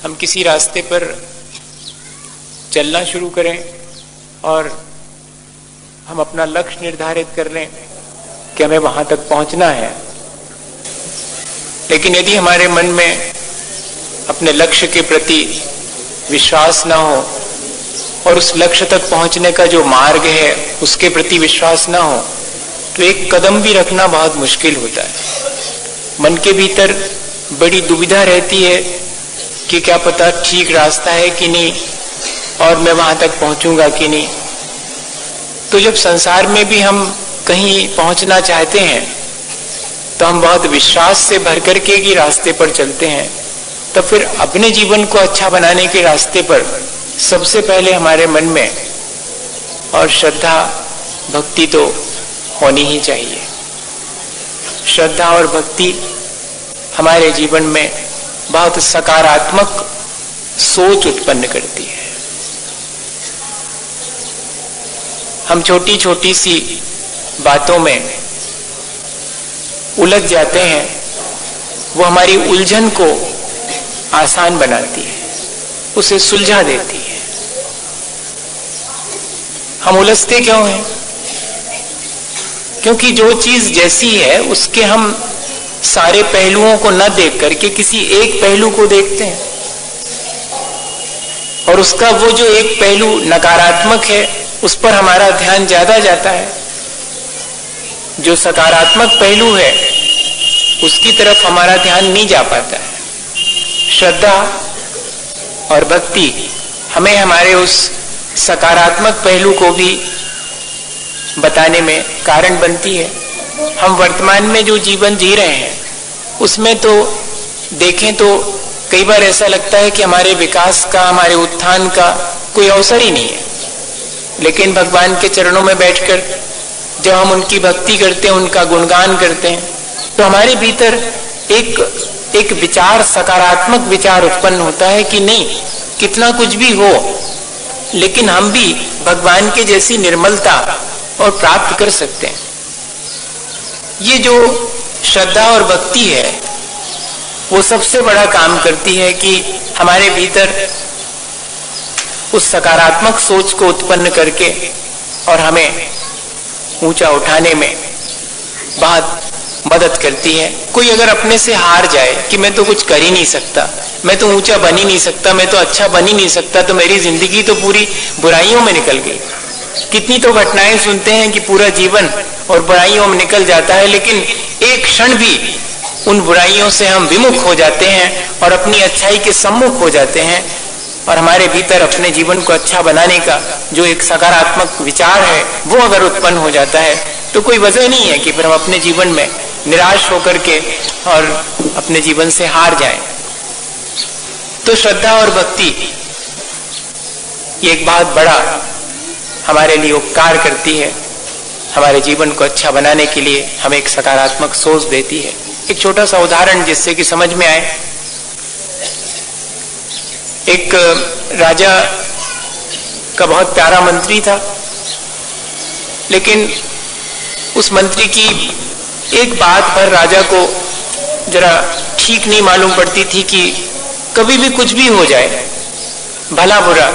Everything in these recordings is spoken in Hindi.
हम किसी रास्ते पर चलना शुरू करें और हम अपना लक्ष्य निर्धारित कर लें कि हमें वहां तक पहुंचना है, लेकिन यदि हमारे मन में अपने लक्ष्य के प्रति विश्वास न हो और उस लक्ष्य तक पहुंचने का जो मार्ग है उसके प्रति विश्वास न हो, तो एक कदम भी रखना बहुत मुश्किल होता है। मन के भीतर बड़ी दुविधा रहती है कि क्या पता ठीक रास्ता है कि नहीं और मैं वहां तक पहुंचूंगा कि नहीं। तो जब संसार में भी हम कहीं पहुंचना चाहते हैं तो हम बहुत विश्वास से भर करके ही रास्ते पर चलते हैं, तो फिर अपने जीवन को अच्छा बनाने के रास्ते पर सबसे पहले हमारे मन में और श्रद्धा भक्ति तो होनी ही चाहिए। श्रद्धा और भक्ति हमारे जीवन में बहुत सकारात्मक सोच उत्पन्न करती है। हम छोटी छोटी सी बातों में उलझ जाते हैं, वो हमारी उलझन को आसान बनाती है, उसे सुलझा देती है। हम उलझते क्यों हैं? क्योंकि जो चीज जैसी है उसके हम सारे पहलुओं को न देख करके किसी एक पहलू को देखते हैं, और उसका वो जो एक पहलू नकारात्मक है उस पर हमारा ध्यान ज्यादा जाता है। जो सकारात्मक पहलू है उसकी तरफ हमारा ध्यान नहीं जा पाता है। श्रद्धा और भक्ति हमें हमारे उस सकारात्मक पहलू को भी बताने में कारण बनती है। हम वर्तमान में जो जीवन जी रहे हैं उसमें तो देखें तो कई बार ऐसा लगता है कि हमारे विकास का, हमारे उत्थान का कोई अवसर ही नहीं है। लेकिन भगवान के चरणों में बैठकर जब हम उनकी भक्ति करते हैं, उनका गुणगान करते हैं, तो हमारे भीतर एक विचार, सकारात्मक विचार उत्पन्न होता है कि नहीं, कितना कुछ भी हो लेकिन हम भी भगवान के जैसी निर्मलता और प्राप्त कर सकते हैं। ये जो श्रद्धा और भक्ति है वो सबसे बड़ा काम करती है कि हमारे भीतर उस सकारात्मक सोच को उत्पन्न करके और हमें ऊंचा उठाने में बहुत मदद करती है। कोई अगर अपने से हार जाए कि मैं तो कुछ कर ही नहीं सकता, मैं तो ऊंचा बन ही नहीं सकता, मैं तो अच्छा बन ही नहीं सकता, तो मेरी जिंदगी तो पूरी बुराइयों में निकल गई। कितनी तो घटनाएं सुनते हैं कि पूरा जीवन और बुराइयों में निकल जाता है, लेकिन एक क्षण भी उन बुराइयों से हम विमुख हो जाते हैं और अपनी अच्छाई के सम्मुख हो जाते हैं, और हमारे भीतर अपने जीवन को अच्छा बनाने का जो एक सकारात्मक विचार है वो अगर उत्पन्न हो जाता है तो कोई वजह नहीं है कि फिर हम अपने जीवन में निराश होकर के और अपने जीवन से हार जाएं। तो श्रद्धा और भक्ति ये एक बहुत बड़ा हमारे लिए उपकार करती है। हमारे जीवन को अच्छा बनाने के लिए हमें एक सकारात्मक सोच देती है। एक छोटा सा उदाहरण जिससे कि समझ में आए। एक राजा का बहुत प्यारा मंत्री था, लेकिन उस मंत्री की एक बात पर राजा को जरा ठीक नहीं मालूम पड़ती थी कि कभी भी कुछ भी हो जाए, भला बुरा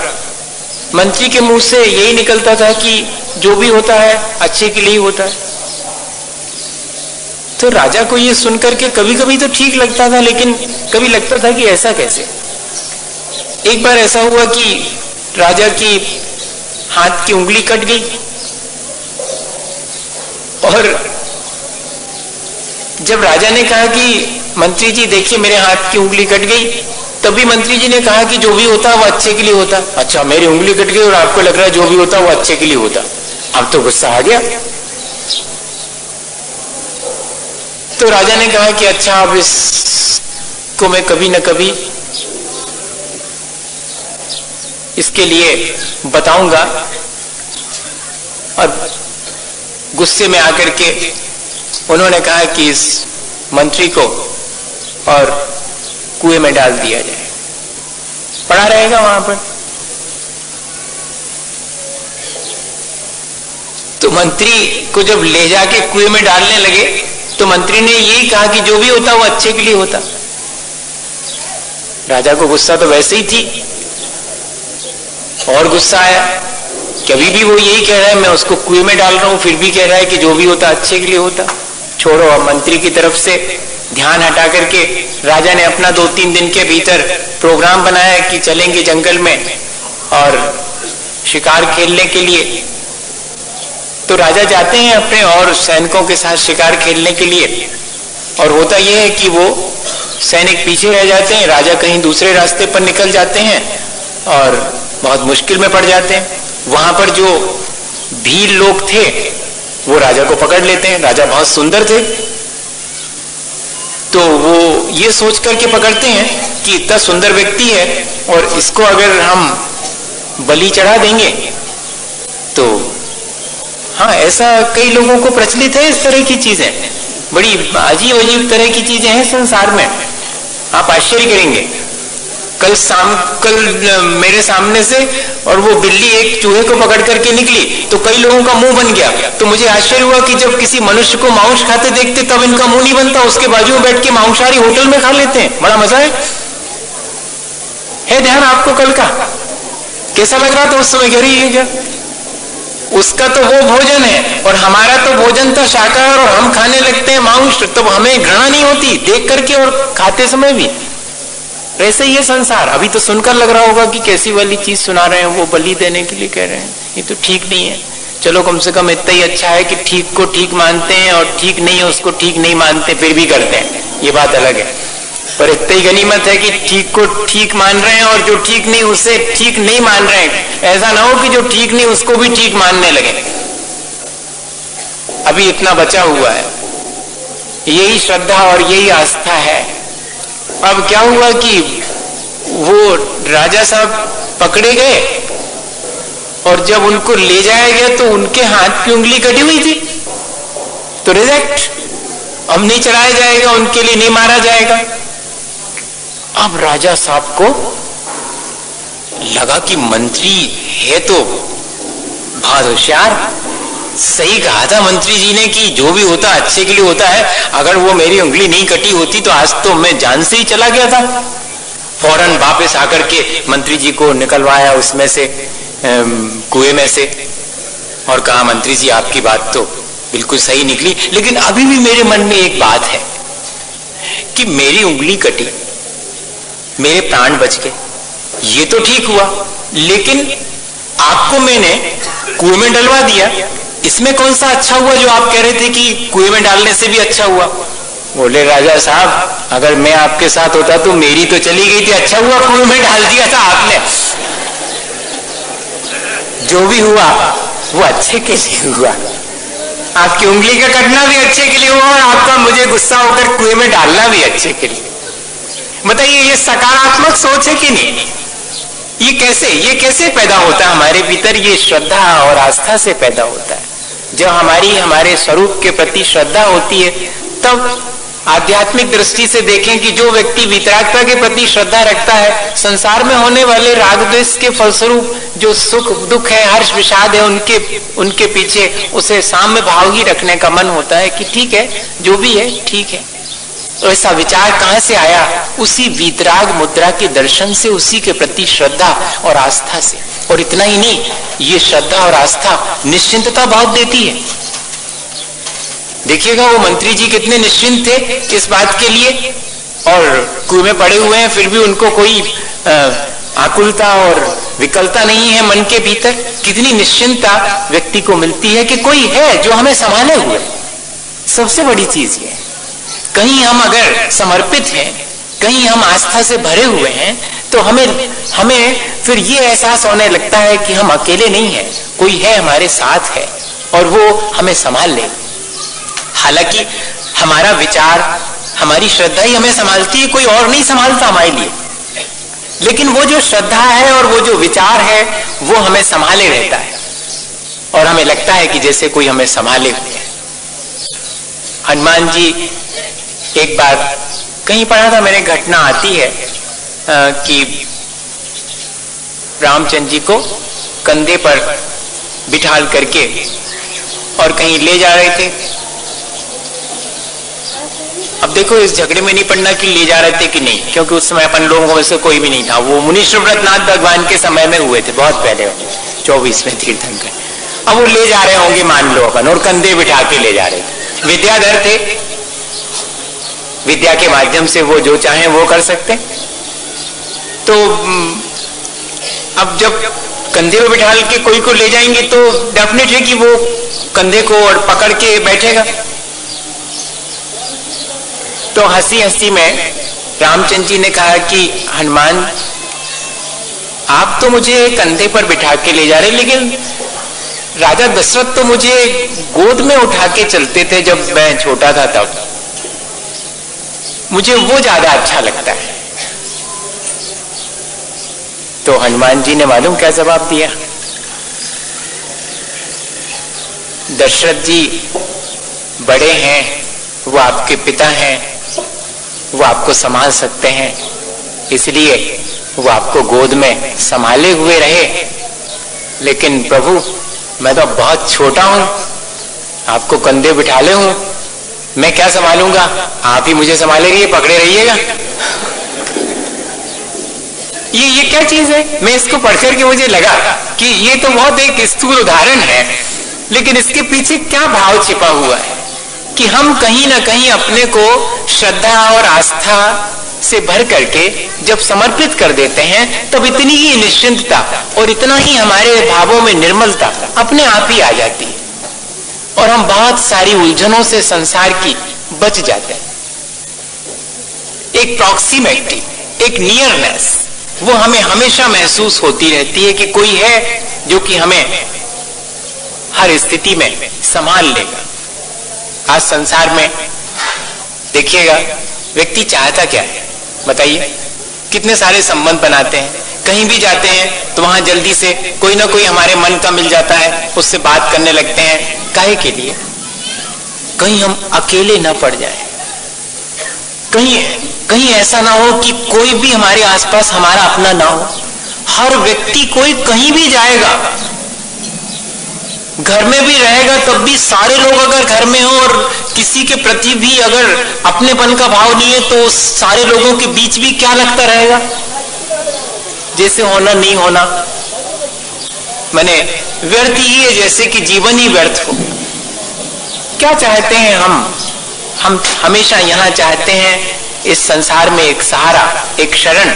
मंत्री के मुंह से यही निकलता था कि जो भी होता है अच्छे के लिए होता है। तो राजा को ये सुनकर के कभी कभी तो ठीक लगता था, लेकिन कभी लगता था कि ऐसा कैसे। एक बार ऐसा हुआ कि राजा की हाथ की उंगली कट गई, और जब राजा ने कहा कि मंत्री जी देखिए मेरे हाथ की उंगली कट गई, तभी मंत्री जी ने कहा कि जो भी होता वो अच्छे के लिए होता। अच्छा, मेरी उंगली कट गई और आपको लग रहा है जो भी होता वो अच्छे के लिए होता। अब तो गुस्सा आ गया। तो राजा ने कहा कि अच्छा, अब इसको मैं कभी न कभी इसके लिए बताऊंगा। और गुस्से में आकर के उन्होंने कहा कि इस मंत्री को और कुएं में डाल दिया जाए, पड़ा रहेगा वहां पर। तो मंत्री को जब ले जाके कुएं में डालने लगे तो मंत्री ने यही कहा कि जो भी होता वो अच्छे के लिए होता। राजा को गुस्सा तो वैसे ही थी, और गुस्सा आया कि अभी भी वो यही कह रहा है मैं उसको कुएं में डाल रहा हूं, फिर भी कह रहा है कि जो भी होता अच्छे के लिए होता। छोड़ो, अब मंत्री की तरफ से ध्यान हटा करके राजा ने अपना 2-3 दिन के भीतर प्रोग्राम बनाया कि चलेंगे जंगल में और शिकार खेलने के लिए। तो राजा जाते हैं अपने और सैनिकों के साथ शिकार खेलने के लिए, और होता यह है कि वो सैनिक पीछे रह जाते हैं, राजा कहीं दूसरे रास्ते पर निकल जाते हैं और बहुत मुश्किल में पड़ जाते हैं। वहां पर जो भील लोग थे वो राजा को पकड़ लेते हैं। राजा बहुत सुंदर थे, तो वो ये सोच करके पकड़ते हैं कि इतना सुंदर व्यक्ति है और इसको अगर हम बलि चढ़ा देंगे तो, हाँ, ऐसा कई लोगों को प्रचलित है। इस तरह की चीजें बड़ी अजीब अजीब तरह की चीजें हैं संसार में, आप आश्चर्य करेंगे। कल मेरे सामने से और वो बिल्ली एक चूहे को पकड़ करके निकली तो कई लोगों का मुंह बन गया। तो मुझे आश्चर्य हुआ कि जब किसी मनुष्य को मांस खाते देखते तब इनका मुंह नहीं बनता, उसके बाजू में बैठ के मांसाहारी होटल में खा लेते हैं। बड़ा मजा है ध्यान आपको कल का कैसा लग रहा था उस समय? कह रही है क्या? उसका तो वो भोजन है और हमारा तो भोजन था शाकाहार, और हम खाने लगते हैं मांस, तो हमें घृणा नहीं होती देख करके और खाते समय भी। वैसे ये संसार अभी तो सुनकर लग रहा होगा कि कैसी वाली चीज सुना रहे हैं, वो बलि देने के लिए कह रहे हैं, ये तो ठीक नहीं है। चलो कम से कम इतना ही अच्छा है कि ठीक को ठीक मानते हैं और ठीक नहीं है उसको ठीक नहीं मानते, फिर भी करते हैं, ये बात अलग है। पर इतनी गनीमत है कि ठीक को ठीक मान रहे हैं और जो ठीक नहीं उसे ठीक नहीं मान रहे हैं। ऐसा ना हो कि जो ठीक नहीं उसको भी ठीक मानने लगे। अभी इतना बचा हुआ है, यही श्रद्धा और यही आस्था है। अब क्या हुआ कि वो राजा साहब पकड़े गए और जब उनको ले जाया गया तो उनके हाथ की उंगली कटी हुई थी, तो रिजेक्ट, अब नहीं चढ़ाया जाएगा, उनके लिए नहीं मारा जाएगा। अब राजा साहब को लगा कि मंत्री है तो बहुत होशियार, सही कहा था मंत्री जी ने कि जो भी होता अच्छे के लिए होता है। अगर वो मेरी उंगली नहीं कटी होती तो आज तो मैं जान से ही चला गया था। फौरन वापस आकर के मंत्री जी को निकलवाया उसमें से, कुएं में से, और कहा मंत्री जी आपकी बात तो बिल्कुल सही निकली, लेकिन अभी भी मेरे मन में एक बात है कि मेरी उंगली कटी, मेरे प्राण बच गए, ये तो ठीक हुआ, लेकिन आपको मैंने कुएं में डलवा दिया, इसमें कौन सा अच्छा हुआ जो आप कह रहे थे कि कुएं में डालने से भी अच्छा हुआ? बोले राजा साहब अगर मैं आपके साथ होता तो मेरी तो चली गई थी, अच्छा हुआ कुएं में डाल दिया था आपने। जो भी हुआ वो अच्छे के लिए हुआ, आपकी उंगली का कटना भी अच्छे के लिए हुआ और आपका मुझे गुस्सा होकर कुएं में डालना भी अच्छे के लिए। बताइए ये सकारात्मक सोच है कि नहीं? ये कैसे पैदा होता है हमारे भीतर? ये श्रद्धा और आस्था से पैदा होता है। जब हमारे स्वरूप के प्रति श्रद्धा होती है तब आध्यात्मिक दृष्टि से देखें कि जो व्यक्ति वितरागता के प्रति श्रद्धा रखता है, संसार में होने वाले राग द्वेष के फलस्वरूप जो सुख दुख है, हर्ष विषाद है, उनके पीछे उसे साम्य भाव ही रखने का मन होता है कि ठीक है जो भी है ठीक है। तो ऐसा विचार कहां से आया? उसी वीतराग मुद्रा के दर्शन से, उसी के प्रति श्रद्धा और आस्था से। और इतना ही नहीं, ये श्रद्धा और आस्था निश्चिंतता बहुत देती है। देखिएगा वो मंत्री जी कितने निश्चिंत थे इस बात के लिए, और कुएं में पड़े हुए हैं फिर भी उनको कोई आकुलता और विकलता नहीं है मन के भीतर। कितनी निश्चिंतता व्यक्ति को मिलती है कि कोई है जो हमें संभाले हुए। सबसे बड़ी चीज ये, कहीं हम अगर समर्पित हैं, कहीं हम आस्था से भरे हुए हैं, तो हमें फिर ये एहसास होने लगता है कि हम अकेले नहीं हैं, कोई है हमारे साथ है और वो हमें संभाल ले। हालांकि हमारा विचार, हमारी श्रद्धा ही हमें संभालती है, कोई और नहीं संभालता हमारे लिए, लेकिन वो जो श्रद्धा है और वो जो विचार है वो हमें संभाले रहता है और हमें लगता है कि जैसे कोई हमें संभाले हुए है। हनुमान जी, एक बार कहीं पढ़ा था मैंने, घटना आती है कि रामचंद्र जी को कंधे पर बिठाल करके और कहीं ले जा रहे थे। अब देखो इस झगड़े में नहीं पड़ना कि ले जा रहे थे कि नहीं, क्योंकि उस समय अपन लोगों में से कोई भी नहीं था। वो मुनीश्वरनाथ भगवान के समय में हुए थे, बहुत पहले 24वें तीर्थंकर। अब वो ले जा रहे होंगे मान लो अपन, और कंधे बिठा के ले जा रहे थे। विद्याधर थे, विद्या के माध्यम से वो जो चाहे वो कर सकते। तो अब जब कंधे में बिठा के कोई को ले जाएंगे तो डेफिनेट है कि वो कंधे को और पकड़ के बैठेगा। तो हंसी हंसी में रामचंद्र जी ने कहा कि हनुमान, आप तो मुझे कंधे पर बिठा के ले जा रहे, लेकिन राजा दशरथ तो मुझे गोद में उठा के चलते थे जब मैं छोटा था, तब मुझे वो ज्यादा अच्छा लगता है। तो हनुमान जी ने मालूम क्या जवाब दिया? दशरथ जी बड़े हैं, वो आपके पिता हैं, वो आपको संभाल सकते हैं, इसलिए वो आपको गोद में संभाले हुए रहे। लेकिन प्रभु, मैं तो बहुत छोटा हूं, आपको कंधे बिठा ले हूं, मैं क्या संभालूंगा? आप ही मुझे संभालेंगे, पकड़े रहिएगा। ये क्या चीज है? मैं इसको पढ़ करके मुझे लगा कि ये तो बहुत एक स्थूल उदाहरण है, लेकिन इसके पीछे क्या भाव छिपा हुआ है कि हम कहीं ना कहीं अपने को श्रद्धा और आस्था से भर करके जब समर्पित कर देते हैं, तब इतनी ही निश्चिंतता और इतना ही हमारे भावों में निर्मलता अपने आप ही आ जाती है, और हम बहुत सारी उलझनों से संसार की बच जाते हैं। एक प्रॉक्सिमिटी, एक नियरनेस, वो हमें हमेशा महसूस होती रहती है कि कोई है जो कि हमें हर स्थिति में संभाल लेगा। आज संसार में देखिएगा, व्यक्ति चाहता क्या है बताइए? कितने सारे संबंध बनाते हैं, कहीं भी जाते हैं तो वहां जल्दी से कोई ना कोई हमारे मन का मिल जाता है, उससे बात करने लगते हैं। काहे के लिए? कहीं हम अकेले ना पड़ जाएं, कहीं ऐसा ना हो कि कोई भी हमारे आसपास हमारा अपना ना हो। हर व्यक्ति कोई कहीं भी जाएगा, घर में भी रहेगा, तब भी सारे लोग अगर घर में हो और किसी के प्रति भी अगर अपनेपन का भाव नहीं है, तो सारे लोगों के बीच भी क्या लगता रहेगा? जैसे होना नहीं होना, माने व्यर्थ ही है, जैसे कि जीवन ही व्यर्थ हो। क्या चाहते हैं हम हमेशा यहाँ चाहते हैं इस संसार में एक सहारा, एक शरण,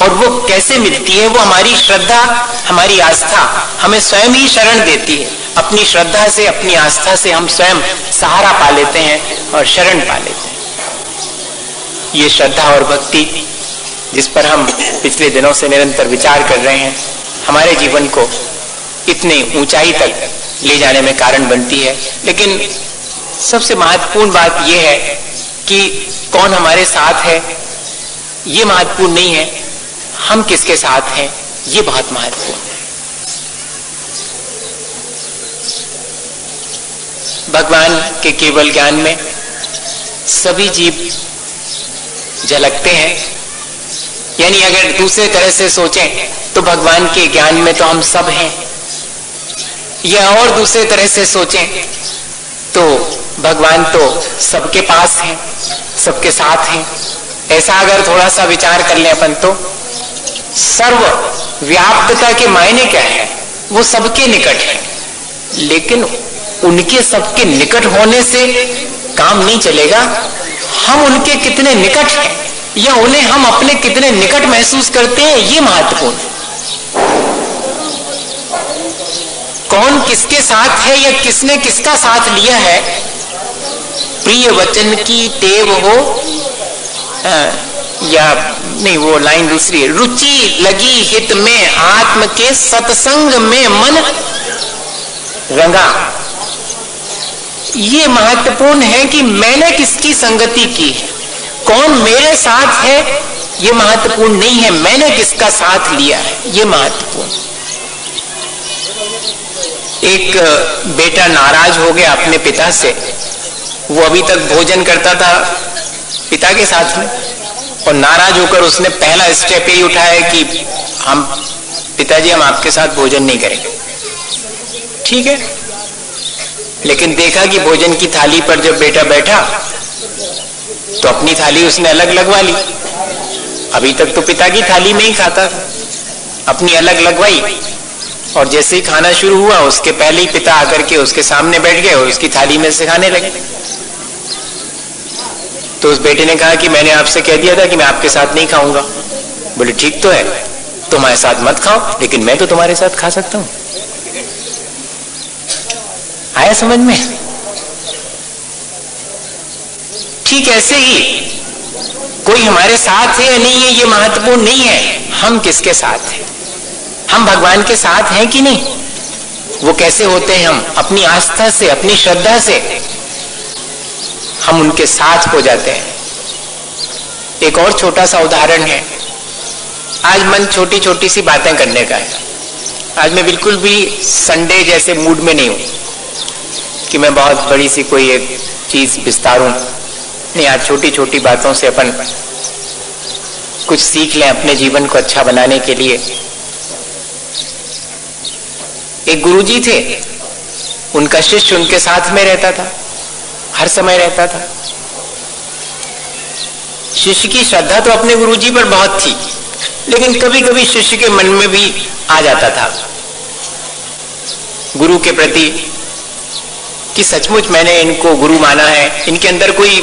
और वो कैसे मिलती है? वो हमारी श्रद्धा, हमारी आस्था हमें स्वयं ही शरण देती है। अपनी श्रद्धा से, अपनी आस्था से हम स्वयं सहारा पा लेते हैं और शरण पा लेते हैं। ये श्रद्धा और भक्ति जिस पर हम पिछले दिनों से निरंतर विचार कर रहे हैं, हमारे जीवन को इतनी ऊंचाई तक ले जाने में कारण बनती है। लेकिन सबसे महत्वपूर्ण बात यह है कि कौन हमारे साथ है, ये महत्वपूर्ण नहीं है, हम किसके साथ हैं, ये बहुत महत्वपूर्ण है। भगवान के केवल ज्ञान में सभी जीव झलकते हैं। यानी अगर दूसरे तरह से सोचें तो भगवान के ज्ञान में तो हम सब हैं, या और दूसरे तरह से सोचें तो भगवान तो सबके पास हैं, सबके साथ हैं। ऐसा अगर थोड़ा सा विचार कर लें अपन, तो सर्व व्याप्तता के मायने क्या है? वो सबके निकट है, लेकिन उनके सबके निकट होने से काम नहीं चलेगा। हम उनके कितने निकट हैं, या उन्हें हम अपने कितने निकट महसूस करते हैं, ये महत्वपूर्ण है। कौन किसके साथ है या किसने किसका साथ लिया है, प्रिय वचन की टेव हो, या नहीं, वो लाइन दूसरी है, रुचि लगी हित में आत्म के सत्संग में मन रंगा। ये महत्वपूर्ण है कि मैंने किसकी संगति की है, कौन मेरे साथ है, ये महत्वपूर्ण नहीं है, मैंने किसका साथ लिया है, ये महत्वपूर्ण। एक बेटा नाराज हो गया अपने पिता से। वो अभी तक भोजन करता था पिता के साथ में, और नाराज होकर उसने पहला स्टेप यही उठाया कि हम पिताजी, हम आपके साथ भोजन नहीं करेंगे। ठीक है, लेकिन देखा कि भोजन की थाली पर जब बेटा बैठा तो अपनी थाली उसने अलग लगवा ली। अभी तक तो पिता की थाली में ही खाता था, अपनी अलग लगवाई, और जैसे ही खाना शुरू हुआ उसके पहले ही पिता आकर के उसके सामने बैठ गए और उसकी थाली में से खाने लगे। तो उस बेटे ने कहा कि मैंने आपसे कह दिया था कि मैं आपके साथ नहीं खाऊंगा। बोले ठीक तो है, तुम्हारे साथ मत खाओ, लेकिन मैं तो तुम्हारे साथ खा सकता हूं। आया समझ में? ठीक ऐसे ही कोई हमारे साथ है या नहीं है ये महत्वपूर्ण नहीं है, हम किसके साथ हैं, हम भगवान के साथ हैं कि नहीं। वो कैसे होते हैं? हम अपनी आस्था से, अपनी श्रद्धा से हम उनके साथ हो जाते हैं। एक और छोटा सा उदाहरण है। आज मन छोटी छोटी सी बातें करने का है। आज मैं बिल्कुल भी संडे जैसे मूड में नहीं हूं कि मैं बहुत बड़ी सी कोई एक चीज विस्तारूं। नहीं, आज छोटी छोटी बातों से अपन कुछ सीख लें अपने जीवन को अच्छा बनाने के लिए। एक गुरुजी थे, उनका शिष्य उनके साथ में रहता था, हर समय रहता था। शिष्य की श्रद्धा तो अपने गुरुजी पर बहुत थी, लेकिन कभी कभी शिष्य के मन में भी आ जाता था गुरु के प्रति कि सचमुच मैंने इनको गुरु माना है, इनके अंदर कोई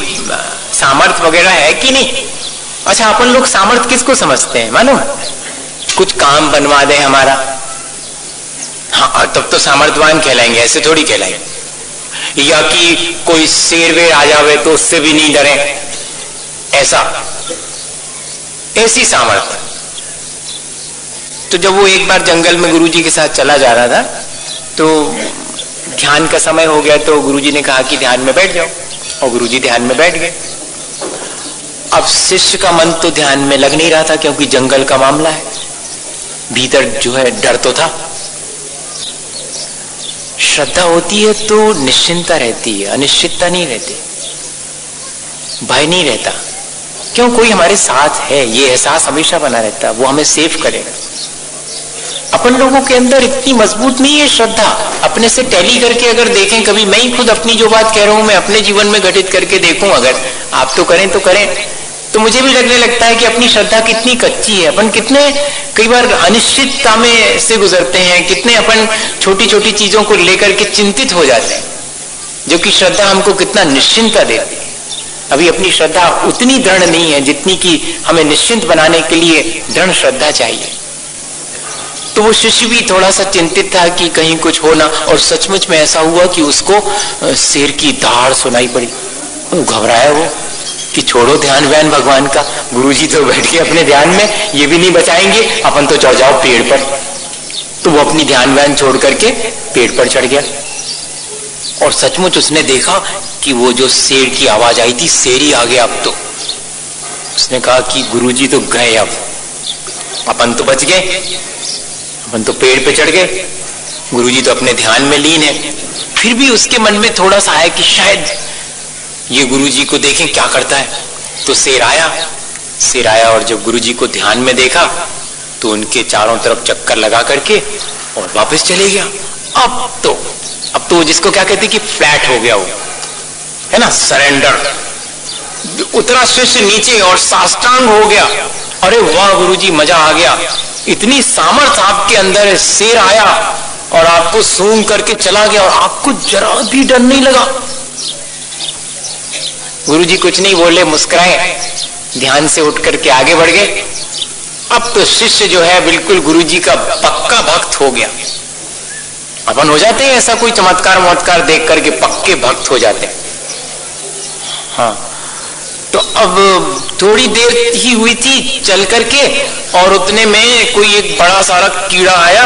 सामर्थ्य वगैरह है कि नहीं। अच्छा, अपन लोग सामर्थ्य किसको समझते हैं मालूम? कुछ काम बनवा दे हमारा, हाँ तब तो सामर्थ्यवान कहलाएंगे, ऐसे थोड़ी कहलाएंगे। या कि कोई शेर वेर आ जावे तो उससे भी नहीं डरे, ऐसी सामर्थ्य। तो जब वो एक बार जंगल में गुरुजी के साथ चला जा रहा था तो ध्यान का समय हो गया, तो गुरुजी ने कहा कि ध्यान में बैठ जाओ, और गुरुजी ध्यान में बैठ गए। अब शिष्य का मन तो ध्यान में लग नहीं रहा था, क्योंकि जंगल का मामला है, भीतर जो है डर तो था। श्रद्धा होती है तो निश्चिंतता रहती है, अनिश्चितता नहीं रहती, भय नहीं रहता। क्यों? कोई हमारे साथ है, ये एहसास हमेशा बना रहता है, वो हमें सेफ करेगा। अपन लोगों के अंदर इतनी मजबूत नहीं है श्रद्धा। अपने से टैली करके अगर देखें, कभी मैं ही खुद अपनी जो बात कह रहा हूं मैं अपने जीवन में घटित करके देखूं, अगर आप तो करें तो करें, तो मुझे भी लगने लगता है कि अपनी श्रद्धा कितनी कच्ची है। अपन कितने कई बार अनिश्चितता में से गुजरते हैं, कितने अपन छोटी छोटी चीजों को लेकर के चिंतित हो जाते हैं, जो कि श्रद्धा हमको कितना निश्चिंतता देती है। अभी अपनी श्रद्धा उतनी दृढ़ नहीं है जितनी कि हमें निश्चिंत बनाने के लिए दृढ़ श्रद्धा चाहिए। तो वो शिष्य भी थोड़ा सा चिंतित था कि कहीं कुछ हो ना, और सचमुच में ऐसा हुआ कि उसको शेर की दहाड़ सुनाई पड़ी। घबराया वो कि छोड़ो ध्यान व्यान भगवान का, गुरुजी तो बैठ के अपने ध्यान में, ये भी नहीं बचाएंगे, अपन तो चढ़ जाओ पेड़ पर। तो वो अपनी ध्यान व्यान छोड़ करके पेड़ पर चढ़ गया, और सचमुच उसने देखा कि वो जो शेर की आवाज आई थी, शेर ही आ गया। अब तो उसने कहा कि गुरुजी तो गए, अब अपन तो बच गए, अपन तो पेड़ पे चढ़ गए, गुरुजी तो अपने ध्यान में लीन है। फिर भी उसके मन में थोड़ा सा आया कि शायद ये गुरुजी को देखें क्या करता है। तो शेर आया और जब गुरुजी को ध्यान में देखा तो उनके चारों तरफ चक्कर लगा करके और वापस चले गया। अब तो जिसको क्या कहते कि फ्लैट हो गया, वो है ना, सरेंडर। उतरा शिष्य नीचे और साष्टांग हो गया। अरे वाह गुरुजी, मजा आ गया, इतनी सामर्थ्य आपके अंदर है। शेर आया और आपको सूंघ करके चला गया और आपको जरा भी डर नहीं लगा। गुरुजी कुछ नहीं बोले, मुस्कुराए, ध्यान से उठ करके आगे बढ़ गए। अब तो शिष्य जो है बिल्कुल गुरुजी का पक्का भक्त हो गया। अपन हो जाते हैं ऐसा, कोई चमत्कार देख करके पक्के भक्त हो जाते हैं। हाँ, तो अब थोड़ी देर ही हुई थी चल करके, और उतने में कोई एक बड़ा सारा कीड़ा आया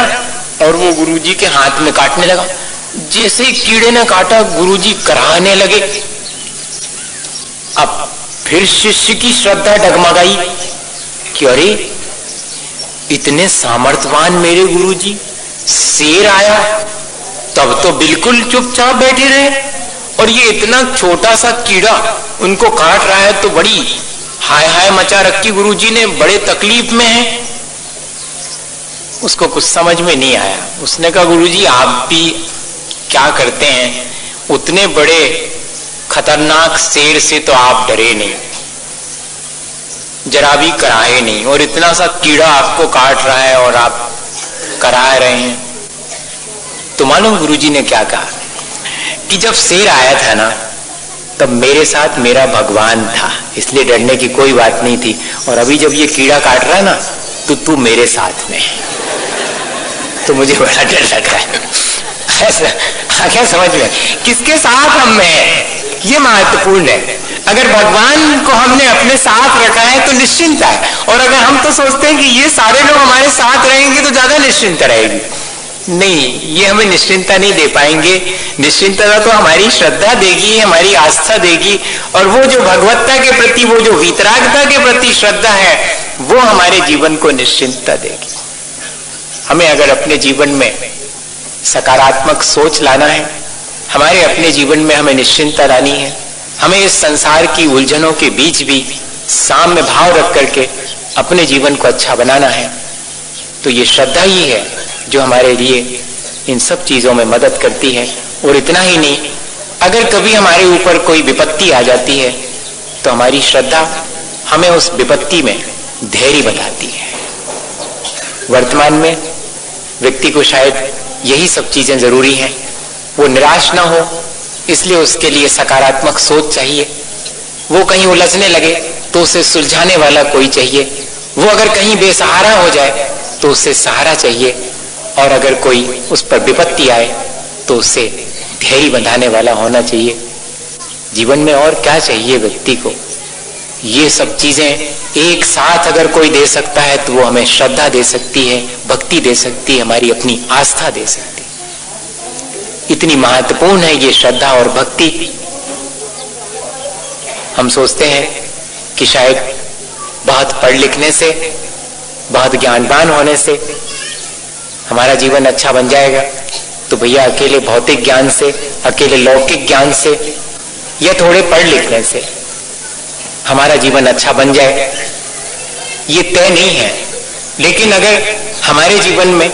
और वो गुरुजी के हाथ में काटने लगा। जैसे ही कीड़े ने काटा, गुरुजी कराहने लगे। अब फिर शिष्य की श्रद्धा डगमगाई कि अरे इतने सामर्थ्यवान मेरे गुरुजी, शेर आया तब तो बिल्कुल चुपचाप बैठे रहे, और ये इतना छोटा सा कीड़ा उनको काट रहा है तो बड़ी हाय हाय मचा रखी गुरुजी ने, बड़े तकलीफ में है। उसको कुछ समझ में नहीं आया। उसने कहा गुरुजी आप भी क्या करते हैं, उतने बड़े खतरनाक शेर से तो आप डरे नहीं, जरा भी कराए नहीं, और इतना सा कीड़ा आपको काट रहा है और आप करा रहे हैं। तो मालूम गुरुजी ने क्या कहा कि जब शेर आया था ना तब मेरे साथ मेरा भगवान था, इसलिए डरने की कोई बात नहीं थी, और अभी जब ये कीड़ा काट रहा है ना तो तू मेरे साथ में, तो मुझे बड़ा डर लग रहा है। ऐसा क्या समझ में, किसके साथ हम हैं, ये महत्वपूर्ण है। अगर भगवान को हमने अपने साथ रखा है तो निश्चिंता है, और अगर हम तो सोचते हैं कि ये सारे लोग हमारे साथ रहेंगे तो ज्यादा निश्चिंता रहेगी, नहीं, ये हमें निश्चिंता नहीं दे पाएंगे। निश्चिंतता तो हमारी श्रद्धा देगी, हमारी आस्था देगी, और वो जो भगवत्ता के प्रति, वो जो वीतरागता के प्रति श्रद्धा है, वो हमारे जीवन को निश्चिंतता देगी। हमें अगर अपने जीवन में सकारात्मक सोच लाना है, हमारे अपने जीवन में हमें निश्चिंतता लानी है, हमें इस संसार की उलझनों के बीच भी साम्य भाव रख करके अपने जीवन को अच्छा बनाना है, तो ये श्रद्धा ही है जो हमारे लिए इन सब चीजों में मदद करती है। और इतना ही नहीं, अगर कभी हमारे ऊपर कोई विपत्ति आ जाती है तो हमारी श्रद्धा हमें उस विपत्ति में धैर्य बताती है। वर्तमान में व्यक्ति को शायद यही सब चीजें जरूरी हैं, वो निराश ना हो, इसलिए उसके लिए सकारात्मक सोच चाहिए। वो कहीं उलझने लगे तो उसे सुलझाने वाला कोई चाहिए, वो अगर कहीं बेसहारा हो जाए तो उसे सहारा चाहिए, और अगर कोई उस पर विपत्ति आए तो उसे धैर्य बंधाने वाला होना चाहिए। जीवन में और क्या चाहिए व्यक्ति को, ये सब चीजें एक साथ अगर कोई दे सकता है तो वो हमें श्रद्धा दे सकती है, भक्ति दे सकती है, हमारी अपनी आस्था दे सकती है। इतनी महत्वपूर्ण है ये श्रद्धा और भक्ति। हम सोचते हैं कि शायद बहुत पढ़ लिखने से, बहुत ज्ञानवान होने से हमारा जीवन अच्छा बन जाएगा, तो भैया अकेले भौतिक ज्ञान से, अकेले लौकिक ज्ञान से, या थोड़े पढ़ लिखने से हमारा जीवन अच्छा बन जाए, ये तय नहीं है। लेकिन अगर हमारे जीवन में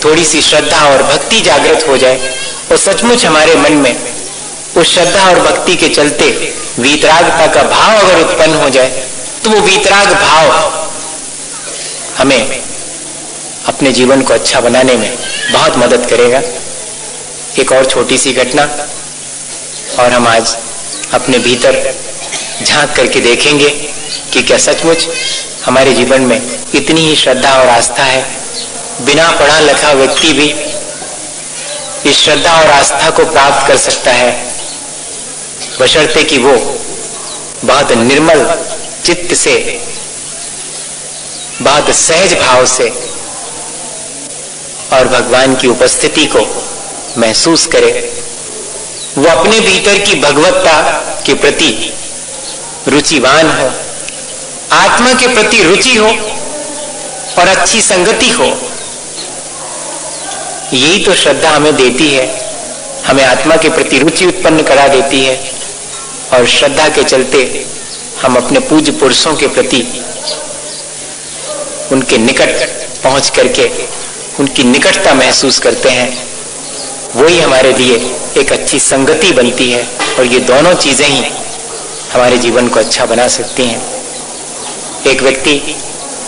थोड़ी सी श्रद्धा और भक्ति जागृत हो जाए, और सचमुच हमारे मन में उस श्रद्धा और भक्ति के चलते वीतरागता का भाव अगर उत्पन्न हो जाए, तो वो वीतराग भाव हमें अपने जीवन को अच्छा बनाने में बहुत मदद करेगा। एक और छोटी सी घटना, और हम आज अपने भीतर झांक करके देखेंगे कि क्या सचमुच हमारे जीवन में इतनी ही श्रद्धा और आस्था है। बिना पढ़ा लिखा व्यक्ति भी इस श्रद्धा और आस्था को प्राप्त कर सकता है, बशर्ते कि वो बहुत निर्मल चित्त से, बहुत सहज भाव से और भगवान की उपस्थिति को महसूस करे। वो अपने भीतर की भगवत्ता के प्रति रुचिवान हो, आत्मा के प्रति रुचि हो और अच्छी संगति हो। यही तो श्रद्धा हमें देती है, हमें आत्मा के प्रति रुचि उत्पन्न करा देती है, और श्रद्धा के चलते हम अपने पूज्य पुरुषों के प्रति उनके निकट पहुंच करके उनकी निकटता महसूस करते हैं। वही हमारे लिए एक अच्छी संगति बनती है, और ये दोनों चीजें ही हमारे जीवन को अच्छा बना सकती हैं। एक व्यक्ति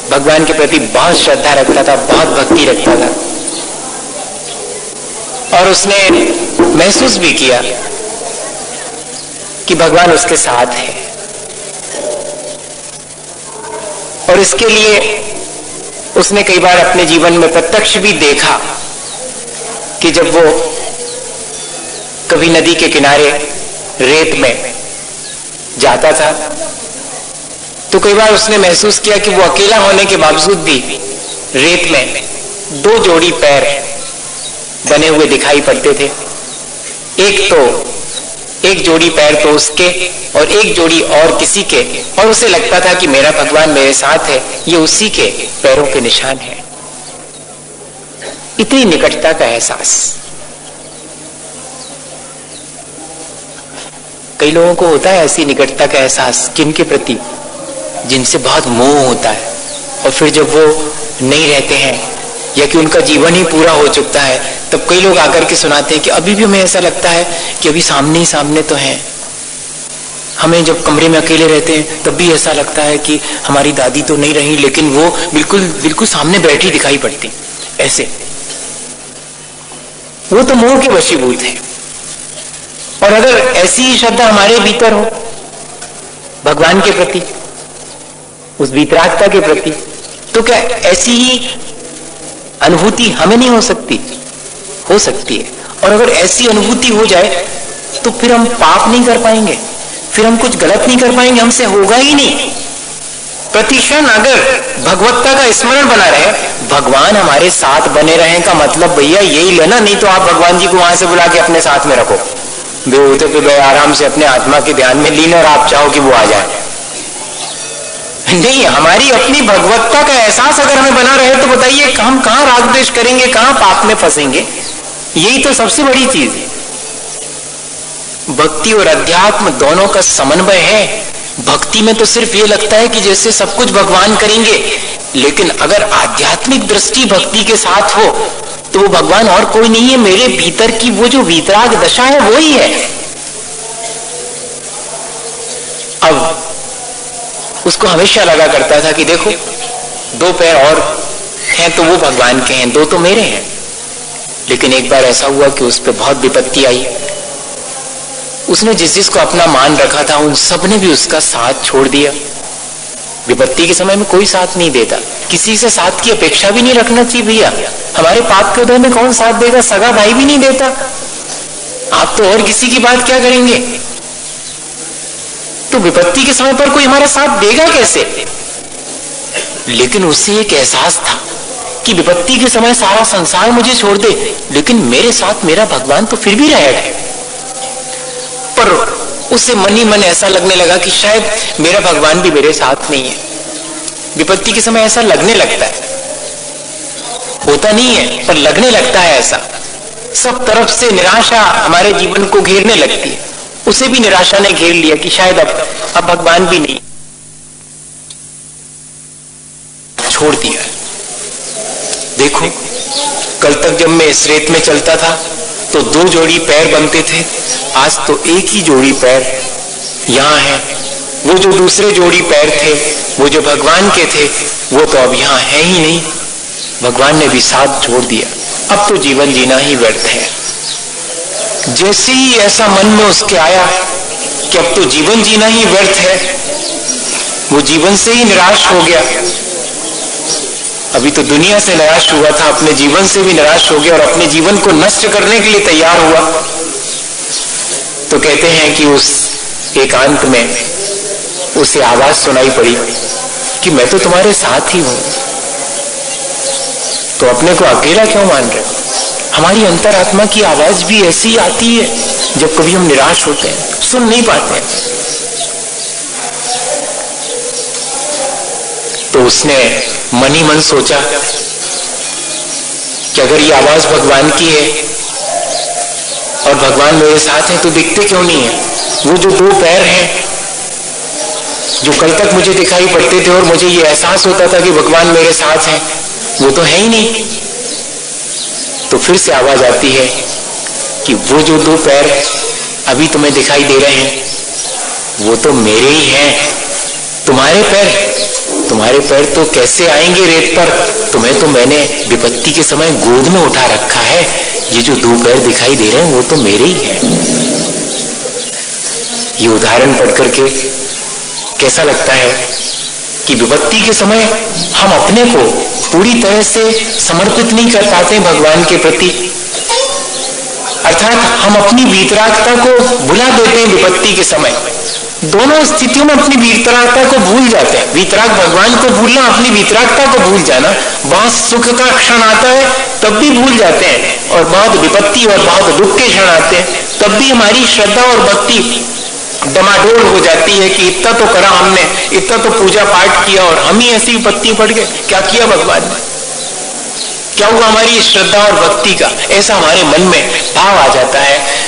भगवान के प्रति बहुत श्रद्धा रखता था, बहुत भक्ति रखता था, और उसने महसूस भी किया कि भगवान उसके साथ है, और इसके लिए उसने कई बार अपने जीवन में प्रत्यक्ष भी देखा कि जब वो कभी नदी के किनारे रेत में जाता था तो कई बार उसने महसूस किया कि वो अकेला होने के बावजूद भी रेत में दो जोड़ी पैर बने हुए दिखाई पड़ते थे। एक जोड़ी पैर तो उसके और एक जोड़ी और किसी के, और उसे लगता था कि मेरा भगवान मेरे साथ है, ये उसी के पैरों के निशान है। इतनी निकटता का एहसास कई लोगों को होता है, ऐसी निकटता का एहसास किनके प्रति, जिनसे बहुत मोह होता है, और फिर जब वो नहीं रहते हैं या कि उनका जीवन ही पूरा हो चुका है, तब कई लोग आकर के सुनाते हैं कि अभी भी हमें ऐसा लगता है कि अभी सामने ही सामने तो हैं, हमें जब कमरे में अकेले रहते हैं तब भी ऐसा लगता है कि हमारी दादी तो नहीं रही, लेकिन वो बिल्कुल बिल्कुल सामने बैठी दिखाई पड़ती ऐसे। वो तो मोह के वशीभूत है। और अगर ऐसी ही श्रद्धा हमारे भीतर हो भगवान के प्रति, उस वीतरागता के प्रति, तो क्या ऐसी ही अनुभूति हमें नहीं हो सकती? हो सकती है। और अगर ऐसी अनुभूति हो जाए तो फिर हम पाप नहीं कर पाएंगे, फिर हम कुछ गलत नहीं कर पाएंगे, हमसे होगा ही नहीं। प्रतिक्षण अगर भगवत्ता का स्मरण बना रहे, भगवान हमारे साथ बने रहे का मतलब भैया यही लेना। नहीं तो आप भगवान जी को वहां से बुला के अपने साथ में रखो, बेहोते पे गए आराम से अपने आत्मा के ध्यान में लीन, और आप चाहो कि वो आ जाए। नहीं, हमारी अपनी भगवत्ता का एहसास अगर हमें बना रहे तो बताइए हम कहां राग द्वेष करेंगे, कहां पाप में फंसेंगे? यही तो सबसे बड़ी चीज है। भक्ति और अध्यात्म दोनों का समन्वय है। भक्ति में तो सिर्फ ये लगता है कि जैसे सब कुछ भगवान करेंगे, लेकिन अगर आध्यात्मिक दृष्टि भक्ति के साथ हो तो वो भगवान और कोई नहीं है, मेरे भीतर की वो जो वीतराग दशा है वो ही है। अब उसको हमेशा लगा करता था कि देखो दो पैर और हैं तो वो भगवान के हैं, दो तो मेरे हैं। लेकिन एक बार ऐसा हुआ कि उस पर बहुत विपत्ति आई। उसने जिस जिसको अपना मान रखा था उन सब ने भी उसका साथ छोड़ दिया। विपत्ति के समय में कोई साथ नहीं देता, किसी से साथ की अपेक्षा भी नहीं रखना चाहिए भैया। हमारे पाप के उदय में कौन साथ देगा? सगा भाई भी नहीं देता, आप तो और किसी की बात क्या करेंगे? तो विपत्ति के समय पर कोई हमारा साथ देगा कैसे? लेकिन उससे एक एहसास था कि विपत्ति के समय सारा संसार मुझे छोड़ दे, लेकिन मेरे साथ मेरा भगवान तो फिर भी रहेगा। पर उसे मन ही मन ऐसा लगने लगा कि शायद मेरा भगवान भी मेरे साथ नहीं है। विपत्ति के समय ऐसा लगने लगता है, होता नहीं है पर लगने लगता है ऐसा। सब तरफ से निराशा हमारे जीवन को घेरने लगती है। उसे भी निराशा ने घेर लिया कि शायद अब भगवान भी नहीं, छोड़ दिया। देखो कल तक जब मैं इस रेत में चलता था तो दो जोड़ी पैर बनते थे, आज तो एक ही जोड़ी पैर यहां है। वो जो दूसरे जोड़ी पैर थे, वो जो भगवान के थे, वो तो अब यहां है ही नहीं। भगवान ने भी साथ छोड़ दिया। अब तो जीवन जीना ही व्यर्थ है। जैसे ही ऐसा मन में उसके आया कि अब तो जीवन जीना ही व्यर्थ है, वो जीवन से ही निराश हो गया। अभी तो दुनिया से निराश हुआ था, अपने जीवन से भी निराश हो गया और अपने जीवन को नष्ट करने के लिए तैयार हुआ। तो कहते हैं कि उस एकांत में उसे आवाज सुनाई पड़ी कि मैं तो तुम्हारे साथ ही हूं, तो अपने को अकेला क्यों मान रहे हो? हमारी अंतरात्मा की आवाज भी ऐसी आती है जब कभी हम निराश होते हैं, सुन नहीं पाते। तो उसने मन ही मन सोचा कि अगर ये आवाज भगवान की है और भगवान मेरे साथ है तो दिखते क्यों नहीं है? वो जो दो पैर हैं जो कल तक मुझे दिखाई पड़ते थे और मुझे ये एहसास होता था कि भगवान मेरे साथ है, वो तो है ही नहीं। तो फिर से आवाज आती है कि वो जो दो पैर अभी तुम्हें दिखाई दे रहे हैं वो तो मेरे ही हैं। तुम्हारे पैर तो कैसे आएंगे रेत पर? तुम्हें तो मैंने विपत्ति के समय गोद में उठा रखा है। ये जो दो पैर दिखाई दे रहे हैं वो तो मेरे ही हैं। ये उदाहरण पढ़ करके कैसा लगता है कि विपत्ति के समय हम अपने को पूरी तरह से समर्पित नहीं कर पाते भगवान के प्रति, अर्थात हम अपनी वीतरागता को भुला देते हैं विपत्ति के समय। दोनों स्थितियों में अपनी वीतरागता को भूल जाते हैं। वीतराग भगवान को भूलना, अपनी वीतरागता को भूल जाना। बहुत सुख का क्षण आता है तब भी भूल जाते हैं, और बहुत विपत्ति और बहुत दुख के क्षण आते हैं तब भी हमारी श्रद्धा और भक्ति डमाडोल हो जाती है कि इतना तो करा हमने, इतना तो पूजा पाठ किया और हम ही ऐसी विपत्ति पड़ गए। क्या किया भगवान ने? क्या हुआ हमारी श्रद्धा और भक्ति का? ऐसा हमारे मन में भाव आ जाता है।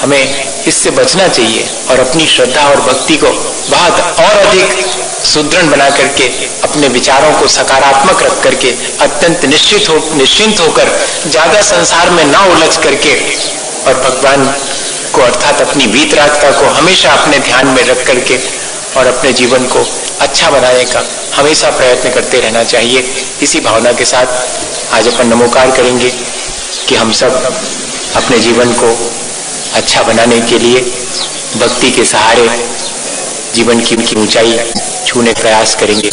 हमें इससे बचना चाहिए और अपनी श्रद्धा और भक्ति को बहुत और अधिक सुदृढ़ बना करके, अपने विचारों को सकारात्मक रख करके, अत्यंत निश्चिंत होकर, ज्यादा संसार में ना उलझ करके, और भगवान को अर्थात अपनी वीतरागता को हमेशा अपने ध्यान में रख करके और अपने जीवन को अच्छा बनाने का हमेशा प्रयत्न करते रहना चाहिए। इसी भावना के साथ आज अपन नमोकार करेंगे कि हम सब अपने जीवन को अच्छा बनाने के लिए भक्ति के सहारे जीवन की ऊंचाई छूने का प्रयास करेंगे।